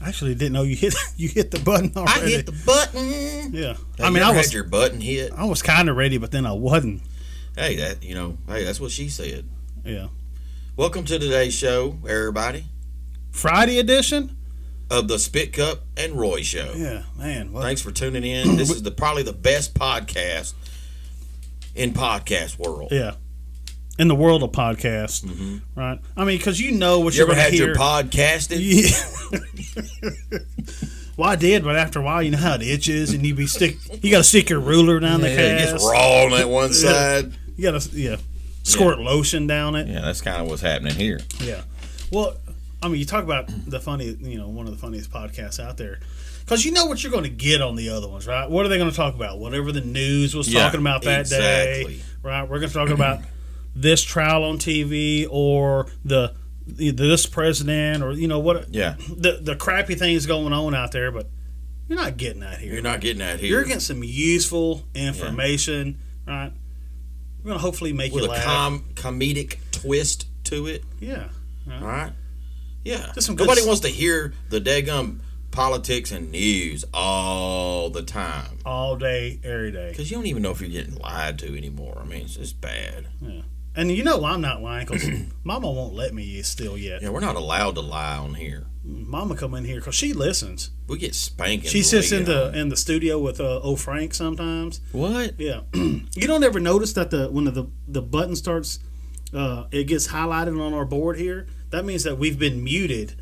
Actually, didn't know you hit the button already. I hit the button. Yeah, I mean, I had your button hit. I was kind of ready, but then I wasn't. Hey, that's what she said. Yeah. Welcome to today's show, everybody. Friday edition of the Spit Cup and Roy Show. Yeah, man. Thanks for tuning in. This is probably the best podcast in podcast world. Yeah. In the world of podcasts, right? I mean, because you know what you're going to hear. You ever had your podcasting? Yeah. Well, I did, but after a while, you know how it itches, and you got to stick your ruler down the cast. It gets raw on that one side. You got to, squirt lotion down it. Yeah, that's kind of what's happening here. Yeah. Well, I mean, you talk about the funny, one of the funniest podcasts out there. Because you know what you're going to get on the other ones, right? What are they going to talk about? Whatever the news was talking about that day, right? We're going to talk about this trial on TV or this president or what? Yeah. The crappy things going on out there, but you're not getting that here. You're not getting that here. You're getting some useful information, right? We're going to hopefully make you laugh. With a comedic twist to it. Yeah. All right. Yeah. Nobody wants to hear the daggum politics and news all the time. All day, every day. Because you don't even know if you're getting lied to anymore. I mean, it's just bad. Yeah. And I'm not lying because Mama won't let me still yet. Yeah, we're not allowed to lie on here. Mama come in here because she listens. We get spanking. She sits in the studio with old Frank sometimes. What? Yeah. You don't ever notice that when the button starts, it gets highlighted on our board here. That means that we've been muted,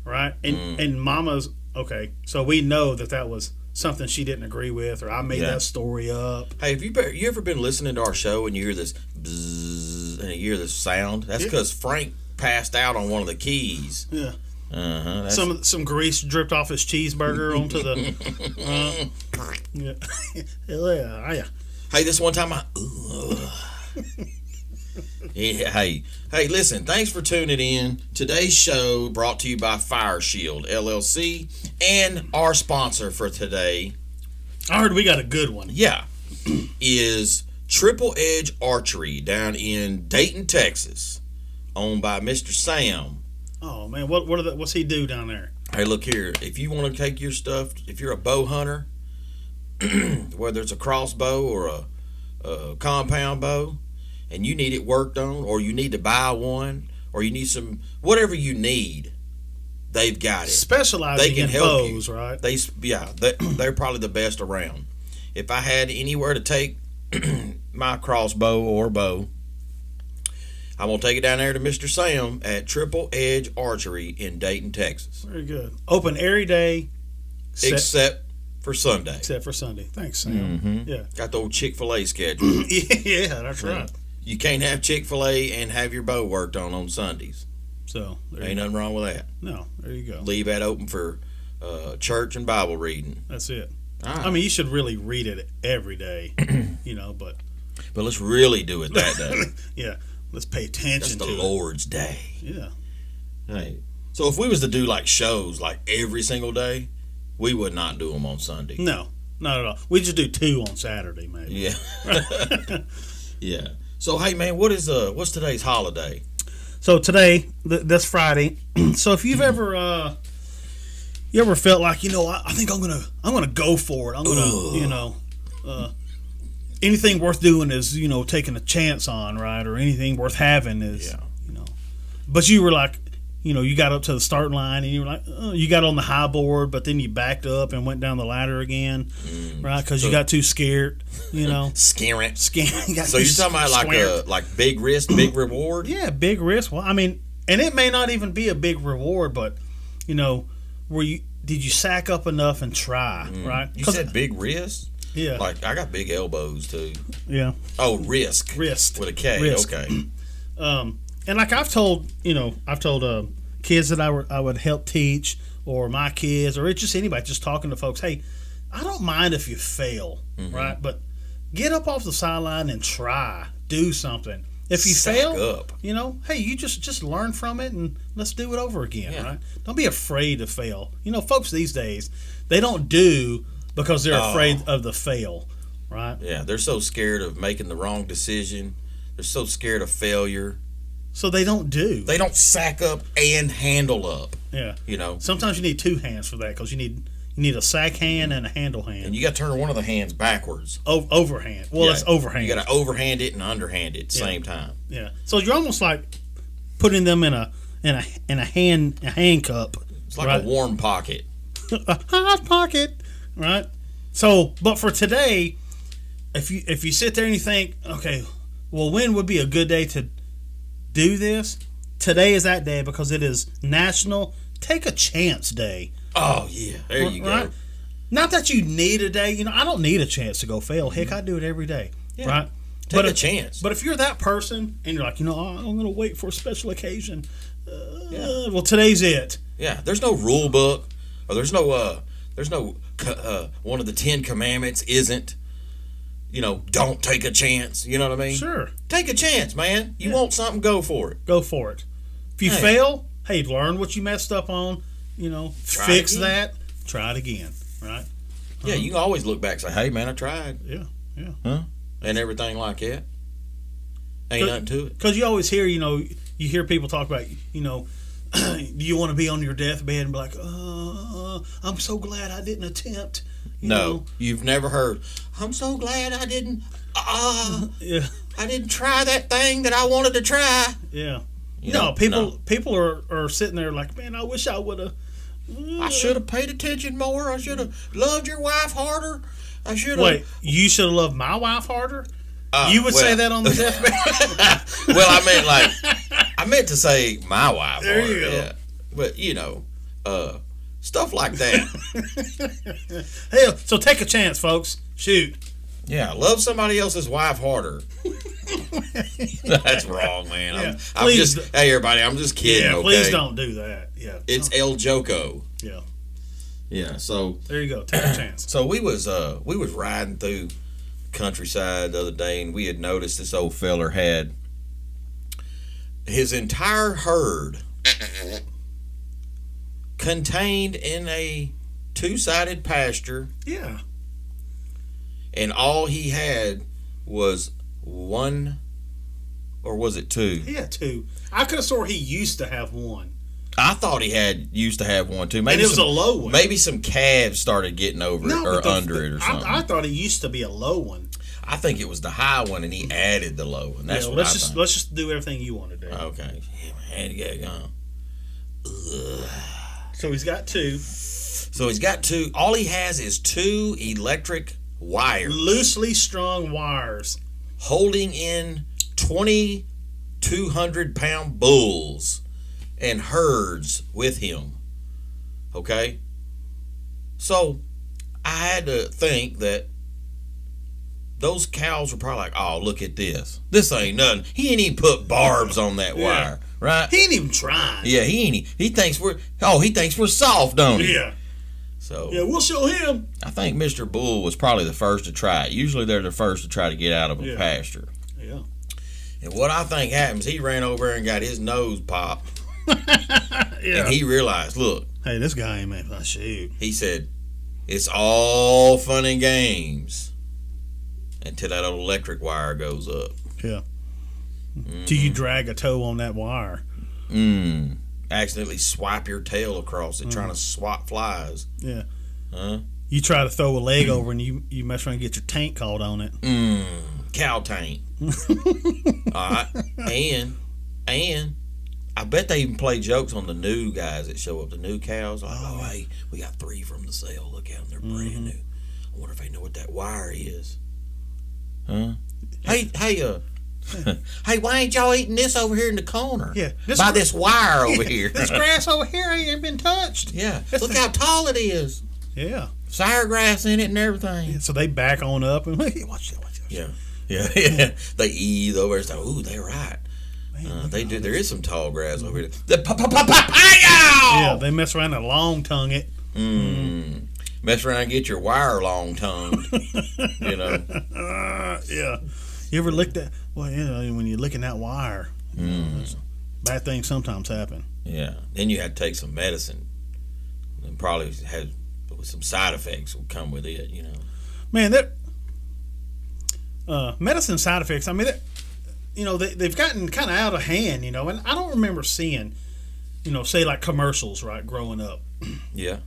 right? And Mama's okay. So we know that was something she didn't agree with, or I made that story up. Hey, have you ever been listening to our show and you hear this bzzz and you hear this sound? That's because Frank passed out on one of the keys. Yeah. Some grease dripped off his cheeseburger onto the. Yeah. Hey, this one time Hey, listen, thanks for tuning in. Today's show brought to you by Fire Shield LLC and our sponsor for today. I heard we got a good one. Yeah. Is Triple Edge Archery down in Dayton, Texas, owned by Mr. Sam. Oh man, what's he do down there? Hey, look here. If you want to take your stuff, if you're a bow hunter, whether it's a crossbow or a compound bow, and you need it worked on, or you need to buy one, or you need some, whatever you need, they've got it. Specializing in bows, right? They're probably the best around. If I had anywhere to take my crossbow or bow, I'm going to take it down there to Mr. Sam at Triple Edge Archery in Dayton, Texas. Very good. Open every day. Except for Sunday. Thanks, Sam. Mm-hmm. Yeah. Got the old Chick-fil-A schedule. Yeah, that's right. You can't have Chick-fil-A and have your bow worked on Sundays. So ain't nothing wrong with that. No, there you go. Leave that open for church and Bible reading. That's it. Right. I mean, you should really read it every day, but let's really do it that day. Yeah, let's pay attention to the Lord's Day. Yeah. Hey, so if we was to do like shows like every single day, we would not do them on Sunday. No, not at all. We just do 2 on Saturday, maybe. Yeah. Yeah. So hey, man, what's today's holiday? So today, that's Friday. So if you've ever felt like I think I'm gonna go for it. I'm gonna anything worth doing is taking a chance on, right? Or anything worth having is But you were like. You got up to the starting line and you were like, you got on the high board, but then you backed up and went down the ladder again, right? Because you got too scared, Scaring. So you're talking about like big risk, big reward? Yeah, big risk. Well, I mean, and it may not even be a big reward, but, did you sack up enough and try, right? You said big risk? Yeah. Like, I got big elbows, too. Yeah. Oh, risk. Wrist. With a K. Risk. Okay. And like I've told kids that I would help teach, or my kids, or it's just anybody, just talking to folks. Hey, I don't mind if you fail, right? But get up off the sideline and try, do something. If you fail, hey, you just learn from it and let's do it over again, right? Don't be afraid to fail. Folks these days, they don't do because they're afraid of the fail, right? Yeah, they're so scared of making the wrong decision. They're so scared of failure. So they don't do. They don't sack up and handle up. Yeah. You know. Sometimes you need two hands for that because you need a sack hand and a handle hand. And you got to turn one of the hands backwards. Overhand. Well, it's overhand. You got to overhand it and underhand it at the same time. Yeah. So you're almost like putting them in a hand cup. It's like a warm pocket. A hot pocket, right? So, but for today, if you sit there and you think, okay, well, when would be a good day to do this? Today is that day because it is National Take a Chance Day. Oh yeah, there you go. Not that you need a day. I don't need a chance to go fail. Heck, I do it every day. Yeah. Right? Take a chance. But if you're that person and you're like, I'm going to wait for a special occasion. Well, today's it. Yeah. There's no rule book, or there's no one of the 10 Commandments isn't. Don't take a chance. You know what I mean? Sure. Take a chance, man. You want something, go for it. Go for it. If you fail, hey, learn what you messed up on. Fix that. Try it again. Right? Yeah, you can always look back and say, hey, man, I tried. Yeah. Huh? And everything like that. Ain't nothing to it. Because you always hear, you hear people talk about, do you want to be on your deathbed and be like, I'm so glad I didn't attempt. You've never heard, I'm so glad I didn't, I didn't try that thing that I wanted to try. Yeah. People are sitting there like, man, I wish I would have. I should have paid attention more. I should have loved your wife harder. I should have. Wait, you should have loved my wife harder? You would say that on the deathbed? Well, I meant to say my wife there harder. You go. Yeah. But, stuff like that. Hey, so take a chance, folks. Shoot. Yeah, love somebody else's wife harder. That's wrong, man. Yeah, hey, everybody, I'm just kidding. Yeah, okay? Please don't do that. Yeah, it's El Joko. Yeah, yeah. So there you go. Take a chance. So we was riding through countryside the other day, and we had noticed this old feller had his entire herd contained in a 2-sided pasture. Yeah. And all he had was one, or was it two? He had two. I could have swore he used to have one. I thought he used to have one too. Maybe and it was a low one. Maybe some calves started getting over it or under it or something. I thought it used to be a low one. I think it was the high one, and he added the low one. That's what let's just do everything you want to do. Okay. Yeah, I had to get going. So he's got two. All he has is 2 electric wires. Loosely strung wires. Holding in 2,200-pound bulls and herds with him. Okay? So, I had to think that those cows were probably like, oh, look at this. This ain't nothing. He ain't even put barbs on that wire. Right? He ain't even trying. Yeah, he thinks we're soft, don't he? Yeah. So yeah, we'll show him. I think Mr. Bull was probably the first to try it. Usually they're the first to try to get out of a pasture. Yeah. And what I think happens, he ran over there and got his nose popped. Yeah. And he realized, look. Hey, this guy ain't made my shoot. He said, it's all fun and games until that old electric wire goes up. Yeah. Till you drag a toe on that wire. Accidentally swipe your tail across it trying to swat flies. Yeah. Huh? You try to throw a leg over and you mess around and get your tank caught on it. Cow tank. All right. And I bet they even play jokes on the new guys that show up, the new cows. Like, hey, we got 3 from the sale. Look at them. They're brand new. I wonder if they know what that wire is. Huh? Hey, hey, why ain't y'all eating this over here in the corner? Yeah. By this wire over here. This grass over here ain't been touched. Yeah. Look how tall it is. Yeah. Sire grass in it and everything. Yeah, so they back on up and watch this. Yeah. They ease over and say, ooh, they're right. They do. There is some tall grass over here. The yeah, they mess around and long tongue it. Mess around and get your wire long tongued. Yeah. You ever looked at? Well, when you're licking that wire, bad things sometimes happen. Yeah. Then you had to take some medicine, and probably had some side effects will come with it. Man, that medicine side effects. I mean, they've gotten kind of out of hand, and I don't remember seeing, say like commercials, right, growing up. Yeah.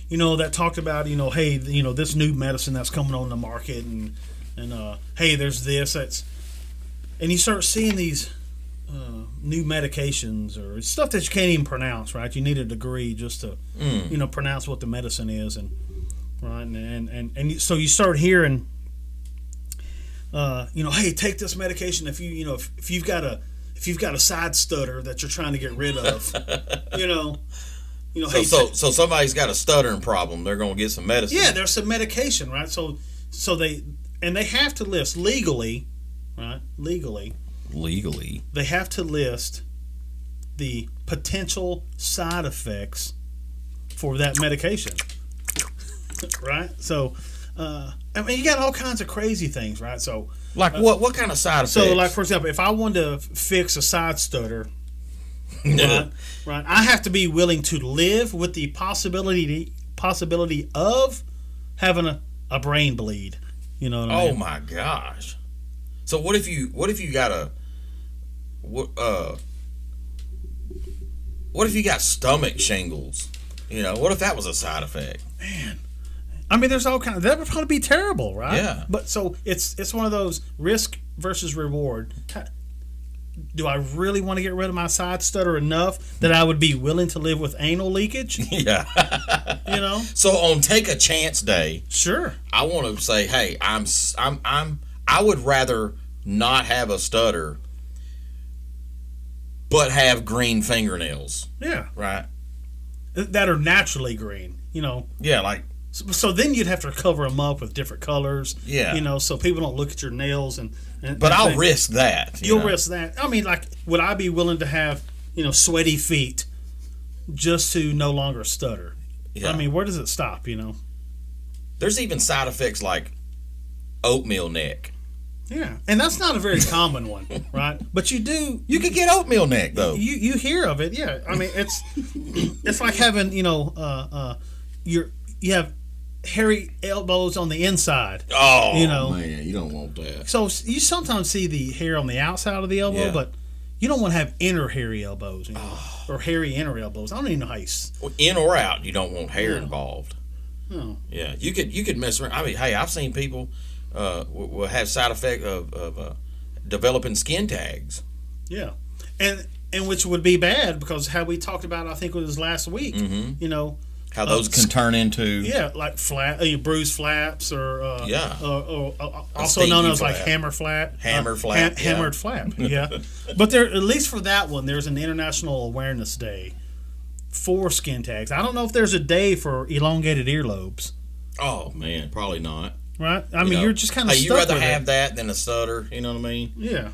That talked about, hey, this new medicine that's coming on the market, and hey, there's this, and you start seeing these new medications or stuff that you can't even pronounce, right? You need a degree just to, pronounce what the medicine is, and right, and so you start hearing, hey, take this medication if you've got a side stutter that you're trying to get rid of, hey, so somebody's got a stuttering problem, they're going to get some medicine. Yeah, there's some medication, right? So they have to list legally, right? Legally, they have to list the potential side effects for that medication, right? So, you got all kinds of crazy things, right? So, like what kind of side effects? So, like for example, if I wanted to fix a side stutter, right, I have to be willing to live with the possibility of having a brain bleed. You know what I mean? Oh my gosh! So what if you got what if you got stomach shingles? What if that was a side effect? Man, I mean, there's all kinds. That would probably be terrible, right? Yeah. But so it's one of those risk versus reward. Do I really want to get rid of my side stutter enough that I would be willing to live with anal leakage? Yeah. So on take a chance day, sure, I want to say, hey, I would rather not have a stutter, but have green fingernails. Yeah. Right. That are naturally green. Yeah, like. So then you'd have to cover them up with different colors. Yeah. So people don't look at your nails But I'll risk that. You'll risk that. I mean, like, would I be willing to have, sweaty feet just to no longer stutter? Yeah. I mean, where does it stop, There's even side effects like oatmeal neck. Yeah. And that's not a very common one, right? But you could get oatmeal neck, though. You hear of it, yeah. I mean, it's like having, you have hairy elbows on the inside. Oh, man, you don't want that. So you sometimes see the hair on the outside of the elbow, but you don't want to have inner hairy elbows, or hairy inner elbows. I don't even know how you... Well, in or out, you don't want hair involved. Oh. Yeah, you could mess around. I mean, hey, I've seen people will have side effect of developing skin tags. Yeah, and which would be bad because how we talked about, I think it was last week, how those can turn into like bruised flaps or also known as flap. Like hammered flap. Hammered flap. Yeah. But there, at least for that one, there's an International Awareness Day for skin tags. I don't know if there's a day for elongated earlobes. Oh man, probably not. Right. I mean, you're just kind of. Hey, you'd rather have that than a stutter. You know what I mean? Yeah.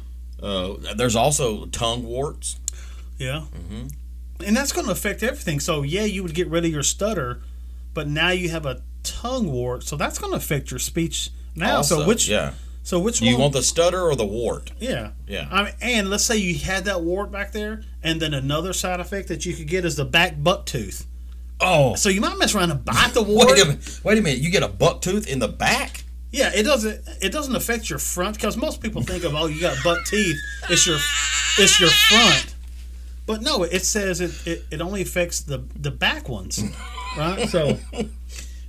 There's also tongue warts. Yeah. Mm-hmm. And that's going to affect everything. So, yeah, you would get rid of your stutter, but now you have a tongue wart, so that's going to affect your speech now. Also, so which one? You want the stutter or the wart? Yeah. Yeah. I mean, and let's say you had that wart back there, and then another side effect that you could get is the back buck tooth. Oh. So you might mess around and bite the wart. Wait a minute. You get a buck tooth in the back? Yeah, it doesn't affect your front because most people think of, you got buck teeth. It's your front. But no, it says it only affects the back ones, right? So,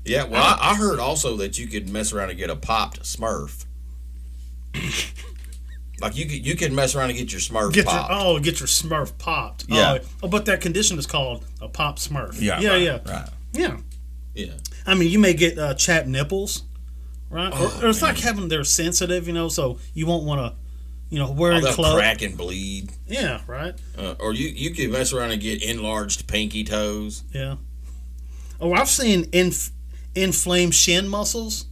yeah. Well, I heard also that you could mess around and get a popped Smurf. Like you could mess around and get your Smurf popped. Get your Smurf popped. Yeah. But that condition is called a pop Smurf. Yeah. Right. Yeah. Yeah. I mean, you may get chapped nipples, right? Or it's like having they're sensitive, so you won't want to. Wearing clothes. Crack and bleed. Yeah, right. Or you could mess around and get enlarged pinky toes. Yeah. Oh, I've seen inflamed shin muscles,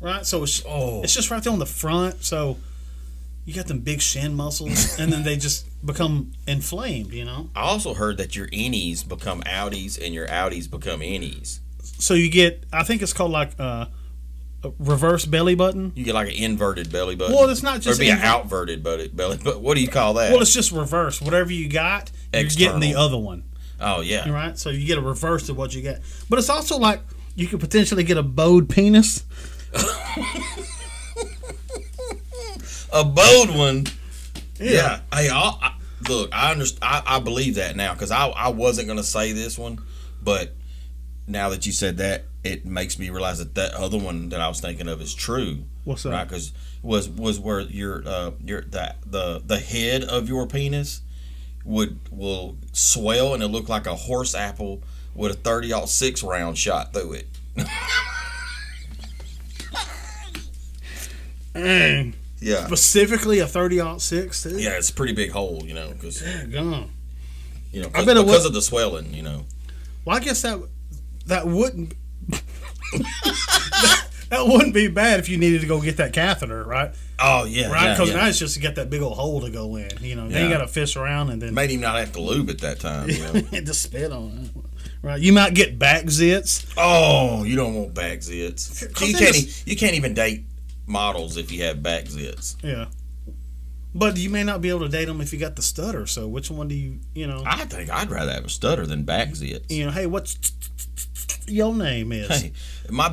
right? So it's just right there on the front. So you got them big shin muscles, and then they just become inflamed, I also heard that your innies become outies, and your outies become innies. So you get, I think it's called like... a reverse belly button. You get like an inverted belly button. Well, it's not just... Or be an outverted belly button. What do you call that? Well, it's just reverse. Whatever you got, you're getting the other one. Oh, yeah. Right? So you get a reverse of what you get. But it's also like you could potentially get a bowed penis. A bowed one? Yeah. Hey, look, I understand. I believe that now because I wasn't going to say this one, but now that you said that, it makes me realize that other one that I was thinking of is true. What's that? Right? Because was where the head of your penis will swell and it look like a horse apple with a 30-06 round shot through it. Dang. Yeah. Specifically a 30-06 too? Yeah, it's a pretty big hole, because gone. Because of the swelling, Well, I guess that wouldn't that wouldn't be bad if you needed to go get that catheter, right? Oh yeah, right. Because yeah. now it's just to get that big old hole to go in. Then you got to fish around and then made him not have to lube at that time. Just spit on it. Right. You might get back zits. Oh, you don't want back zits. You can't even date models if you have back zits. Yeah. But you may not be able to date them if you got the stutter. So which one do you? I think I'd rather have a stutter than back zits. Hey, what's your name is? Hey, my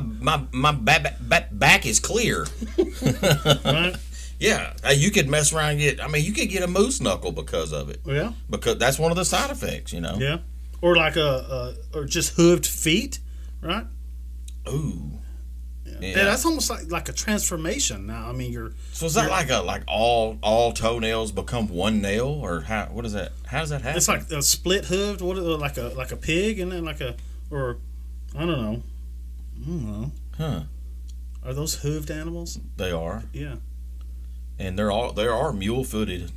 back is clear. Right. Yeah, you could mess around and you could get a moose knuckle because of it. Yeah. Because that's one of the side effects, Yeah. Or like or just hooved feet, right? Ooh. Yeah, that's almost like a transformation now. So is that like all toenails become one nail, or how? What is that? How does that happen? It's like a split hooved, like a pig, and then I don't know. Huh? Are those hooved animals? They are. Yeah. And there are mule footed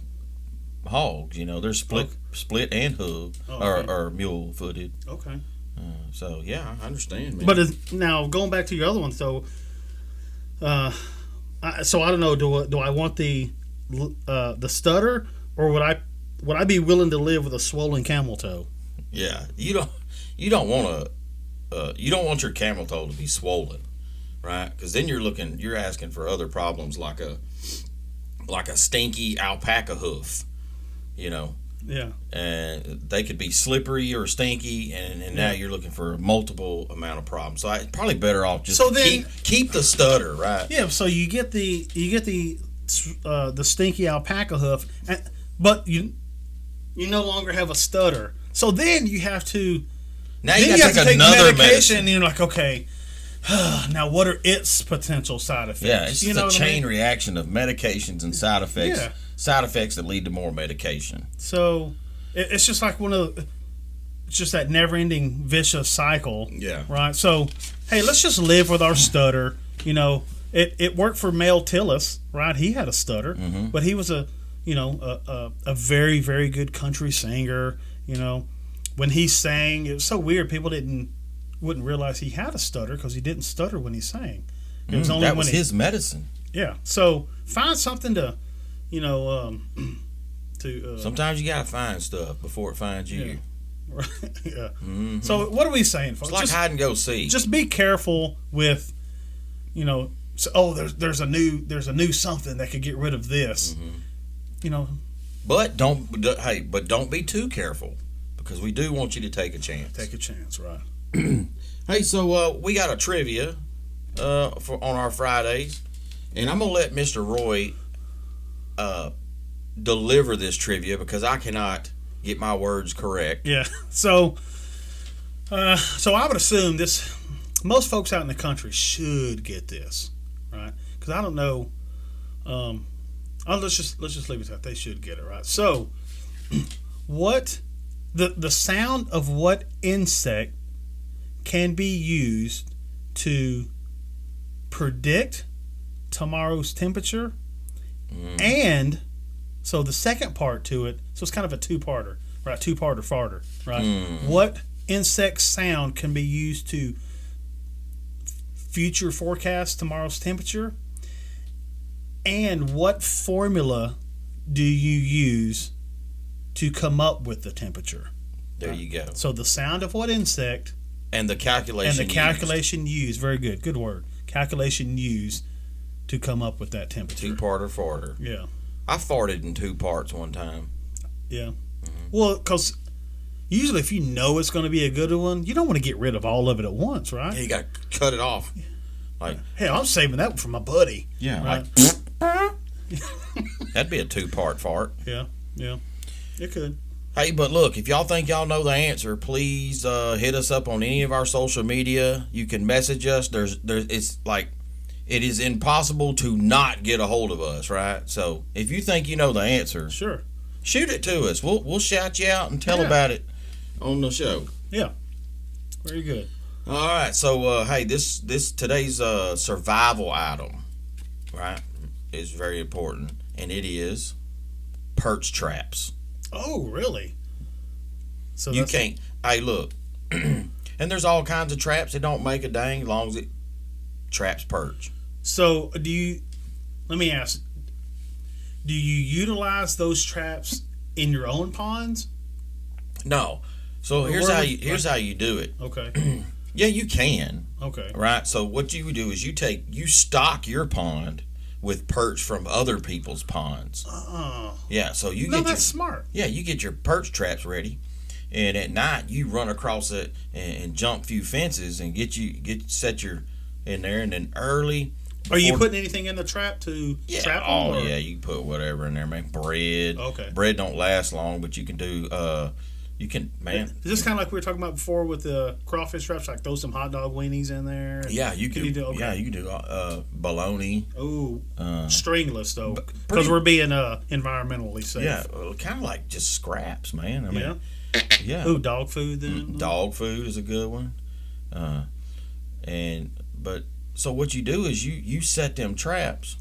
hogs. They're split and hooved, or mule footed. Okay. So yeah, I understand, man. But now going back to your other one, so I don't know. Do I want the stutter, or would I be willing to live with a swollen camel toe? Yeah, you don't want your camel toe to be swollen, right? Because then you're asking for other problems like a stinky alpaca hoof, Yeah. And they could be slippery or stinky, and now you're looking for a multiple amount of problems. So it's probably better off just keep the stutter, right? Yeah. So you get the stinky alpaca hoof, but you no longer have a stutter. So then you have to take another medication. And you're like, okay, now what are its potential side effects? Yeah, it's just a chain reaction of medications and side effects. Yeah. Side effects that lead to more medication. So it's just like it's just that never-ending vicious cycle. Yeah. Right. So hey, let's just live with our stutter. It worked for Mel Tillis, right? He had a stutter, but he was a very, very good country singer. When he sang, it was so weird. People wouldn't realize he had a stutter because he didn't stutter when he sang. It was only that was his medicine. Yeah. So find something to. Sometimes you gotta find stuff before it finds you. Yeah. Right. Yeah. Mm-hmm. So what are we saying, folks? It's like hide and go seek. Just be careful with, there's a new something that could get rid of this. But don't be too careful because we do want you to take a chance. Take a chance, right? Hey, so we got a trivia on our Fridays, and I'm gonna let Mr. Roy deliver this trivia because I cannot get my words correct. Yeah. So I would assume most folks out in the country should get this, right? Because I don't know. Let's just leave it at that. They should get it, right? So, what the sound of what insect can be used to predict tomorrow's temperature? And so the second part to it, so it's kind of a two-parter, right? Two-parter farter, right? What insect sound can be used to future forecast tomorrow's temperature? And what formula do you use to come up with the temperature? There you go. So the sound of what insect and the calculation used. Very good. Good word. Calculation used to come up with that temperature. Two-parter farter. Yeah. I farted in 2 parts one time. Yeah. Well, because usually if you know it's going to be a good one, you don't want to get rid of all of it at once, right? Yeah, you got to cut it off. Like, hey, I'm saving that one for my buddy. Yeah. Right? Like, That'd be a 2-part fart. Yeah, it could. Hey, but look, if y'all think y'all know the answer, please hit us up on any of our social media. You can message us. It's like it is impossible to not get a hold of us, right? So if you think you know the answer, sure, shoot it to us. We'll shout you out and tell about it on the show. Yeah, very good. All right, so hey, this today's survival item, right, is very important, and it is perch traps. Oh, really? So you can't. Hey, look, and there's all kinds of traps that don't make a dang as long as it traps perch. So let me ask, do you utilize those traps in your own ponds? No. So here's how you do it. Okay. Yeah, you can. Okay. Right. So what you would do is you stock your pond with perch from other people's ponds. Oh. Yeah. So that's smart. Yeah, you get your perch traps ready, and at night you run across it and jump a few fences and set your in there, and then early. Are you putting anything in the trap to trap them? Oh, yeah, you can put whatever in there, man. Bread. Okay. Bread don't last long, but you can do, man. Is this kind of like we were talking about before with the crawfish traps, like throw some hot dog weenies in there? Yeah, you can. Do, okay. Yeah, you can do bologna. Oh, stringless, though, because we're being environmentally safe. Yeah, kind of like just scraps, man. I mean, yeah. Ooh, dog food, then? Dog food is a good one. So what you do is you set them traps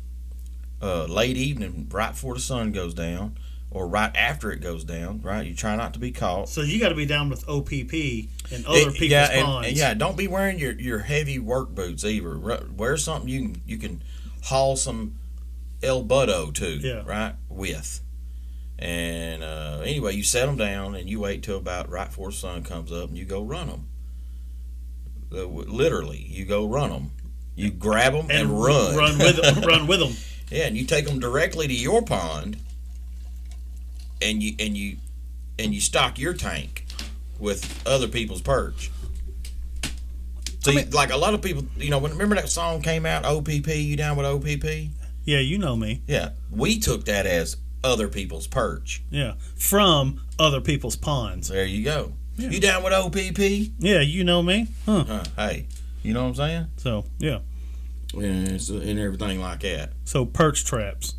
late evening, right before the sun goes down, or right after it goes down. Right, you try not to be caught. So you got to be down with OPP and other people's ponds. And don't be wearing your heavy work boots either. Wear something you can haul some El Budo to. Yeah. Right with. And anyway, you set them down and you wait till about right before the sun comes up and you go run them. Literally, you go run them. You grab them and run. Run with them. Yeah, and you take them directly to your pond, and you stock your tank with other people's perch. So, like a lot of people, remember that song came out, OPP? You down with OPP? Yeah, you know me. Yeah, we took that as other people's perch. Yeah, from other people's ponds. There you go. Yeah. You down with OPP? Yeah, you know me. Huh. Hey. You know what I'm saying? So, yeah. And everything like that. So, perch traps.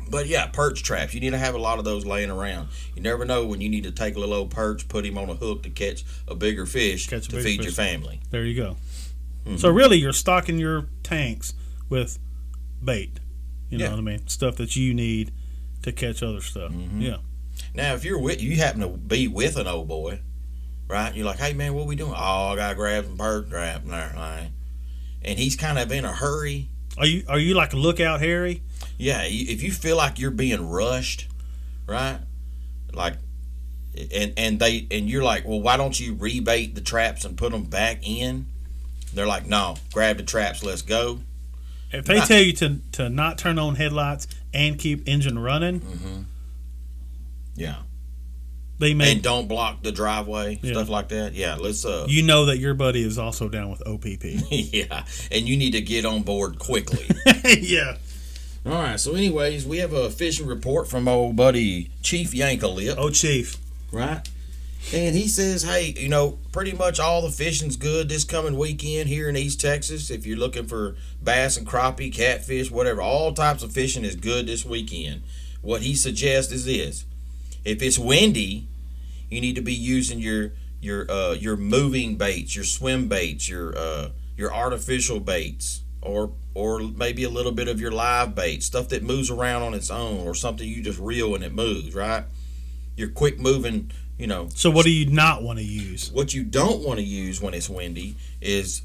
But, yeah, perch traps. You need to have a lot of those laying around. You never know when you need to take a little old perch, put him on a hook to catch a bigger fish to feed your family. There you go. Mm-hmm. So, really, you're stocking your tanks with bait. You know what I mean? Stuff that you need to catch other stuff. Mm-hmm. Yeah. Now, if you happen to be with an old boy, right? You're like, hey, man, what we doing? Oh, I got to grab some perch trap in there, right? And he's kind of in a hurry. Are you like a lookout Harry? Yeah, if you feel like you're being rushed, right? Like, and you're like, well, why don't you rebait the traps and put them back in? They're like, no, grab the traps, let's go. If they tell you to not turn on headlights and keep engine running, yeah. And don't block the driveway, stuff like that. Yeah, let's. You know that your buddy is also down with OPP. Yeah, and you need to get on board quickly. Yeah. All right. So, anyways, we have a fishing report from old buddy Chief Yankalip. Oh, Chief. Right. And he says, hey, pretty much all the fishing's good this coming weekend here in East Texas. If you're looking for bass and crappie, catfish, whatever, all types of fishing is good this weekend. What he suggests is this. If it's windy, you need to be using your moving baits, your swim baits, your artificial baits, or maybe a little bit of your live bait, stuff that moves around on its own, or something you just reel and it moves, right? Your quick moving, So what do you not want to use? What you don't want to use when it's windy is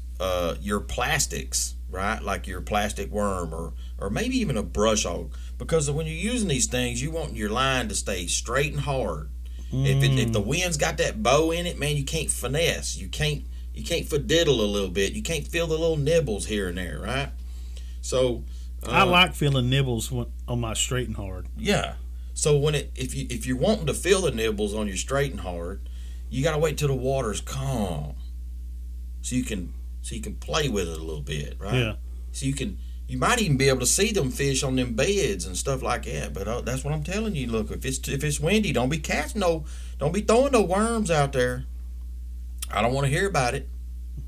your plastics, right? Like your plastic worm or maybe even a brush hog. Because when you're using these things, you want your line to stay straight and hard. If the wind's got that bow in it, man, you can't finesse. You can't fiddle a little bit. You can't feel the little nibbles here and there, right? So I like feeling nibbles on my straight and hard. Yeah. So if you're wanting to feel the nibbles on your straight and hard, you got to wait till the water's calm, so you can play with it a little bit, right? Yeah. So you You might even be able to see them fish on them beds and stuff like that. But that's what I'm telling you. Look, if it's windy, don't be throwing no worms out there. I don't want to hear about it.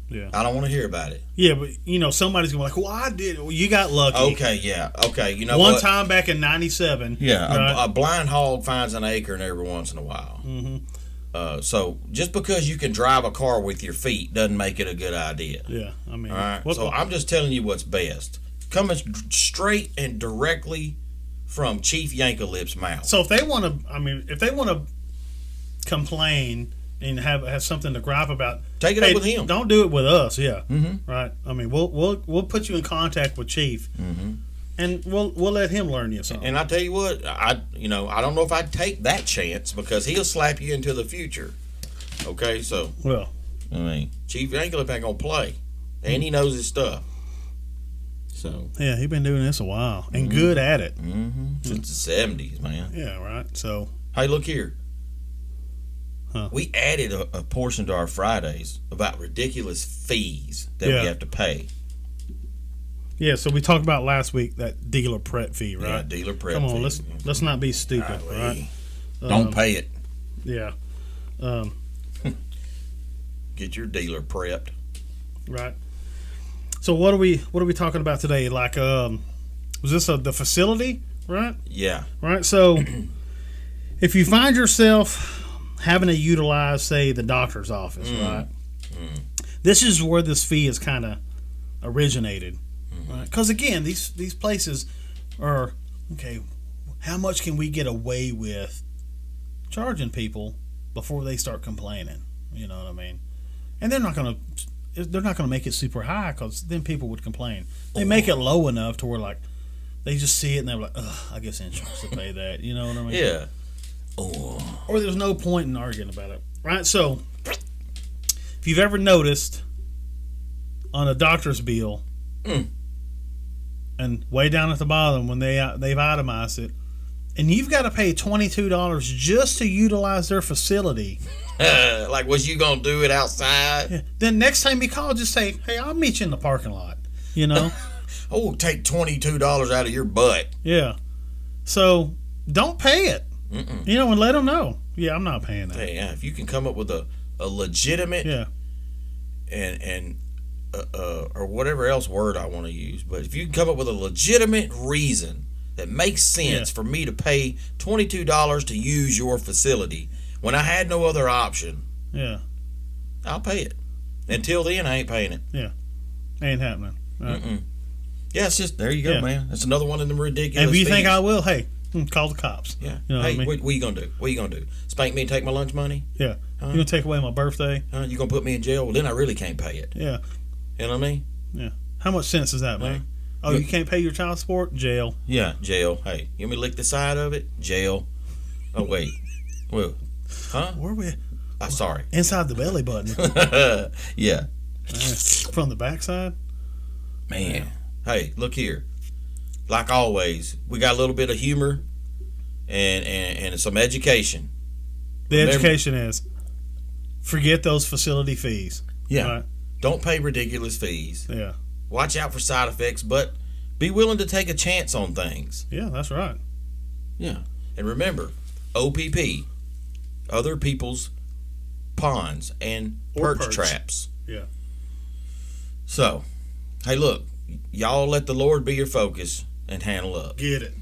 Yeah. I don't want to hear about it. Yeah, but somebody's gonna be like, "Well, I did. Well, you got lucky." Okay, yeah, okay. You know One what? time back in '97. Yeah, right? a blind hog finds an acorn every once in a while. Mm-hmm. So just because you can drive a car with your feet doesn't make it a good idea. Yeah, I mean. All right. So I'm just telling you what's best. Coming straight and directly from Chief Yankelip's mouth. So if they want to, complain and have something to gripe about, take it up with him. Don't do it with us. Yeah. Mm-hmm. Right. I mean, we'll put you in contact with Chief, and we'll let him learn you something. And I tell you what, I don't know if I'd take that chance because he'll slap you into the future. Okay, so well, I mean, Chief Yankelip ain't gonna play, and he knows his stuff. So yeah, he's been doing this a while and good at it since the '70s, man. Yeah, right. So hey, look here. Huh. We added a portion to our Fridays about ridiculous fees that we have to pay. Yeah, so we talked about last week that dealer prep fee, right? Yeah, dealer prep fee. Come on, fee. let's not be stupid, right? Don't pay it. Yeah. Get your dealer prepped. Right. So what are we talking about today? Like, was this the facility, right? Yeah. Right. So if you find yourself having to utilize, say, the doctor's office, right? This is where this fee is kind of originated, right? Because again, these places are okay. How much can we get away with charging people before they start complaining? You know what I mean? And they're not gonna make it super high because then people would complain. They make it low enough to where like they just see it and they're like, ugh, I guess insurance will pay that. You know what I mean? Yeah. Or there's no point in arguing about it, right? So, if you've ever noticed on a doctor's bill, and way down at the bottom when they've itemized it, and you've got to pay $22 just to utilize their facility. Like, was you gonna do it outside? Yeah. Then next time you call, just say, "Hey, I'll meet you in the parking lot." You know? Take $22 out of your butt. Yeah. So don't pay it. And let them know. Yeah, I'm not paying that. Hey, yeah, if you can come up with a legitimate, and or whatever else word I want to use, but if you can come up with a legitimate reason that makes sense for me to pay $22 to use your facility when I had no other option, I'll pay it. Until then, I ain't paying it. Yeah, ain't happening. Right. Yeah, it's just there you go, man. That's another one of them ridiculous. And if you fees. think I will, hey. Call the cops. Yeah. You know hey, what I mean? what you gonna do? What you gonna do? Spank me and take my lunch money? Yeah. You gonna take away my birthday? You gonna put me in jail? Well, then I really can't pay it. Yeah. You know what I mean? Yeah. How much sense does that make? Oh, you can't pay your child support? Jail. Yeah, jail. Hey, you want me to lick the side of it? Jail. Oh wait. Well, Where are we? I'm sorry. Inside the belly button. Yeah. From the backside. Man. Hey, look here. Like always, we got a little bit of humor and some education. Education is forget those facility fees. Yeah. Right? Don't pay ridiculous fees. Yeah. Watch out for side effects, but be willing to take a chance on things. Yeah, that's right. Yeah. And remember, OPP, other people's ponds and perch traps. Yeah. So, hey, look, y'all let the Lord be your focus and handle up. Get it.